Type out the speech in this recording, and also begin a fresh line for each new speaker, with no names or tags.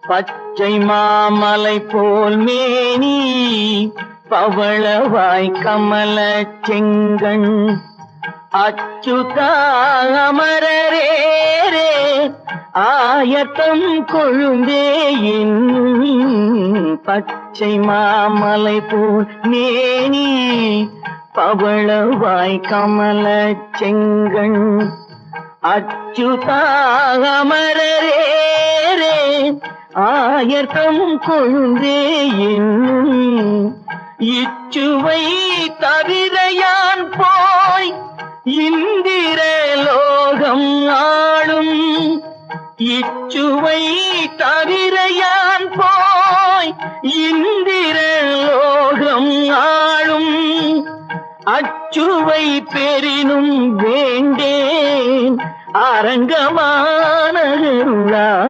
பச்சை மாமலை போல் மேனி பவளவாய் கமல செங்கண் அச்சுதா அமரரேரே ஆயத்தம் கொழுந்தே என்னும் பச்சை மாமலை போல் மேனி பவளவாய் கமல செங்கண் அச்சுதா அமரரேரே ஆயத்தம் கொழுந்தே என்னும் இச்சுவை தவிரையான் போய் இந்திர லோகம் ஆளும் இச்சுவை தவிரையான் போய் இந்திர லோகம் ஆளும் அச்சுவை பெரினும் வேண்டேன் அரங்கமான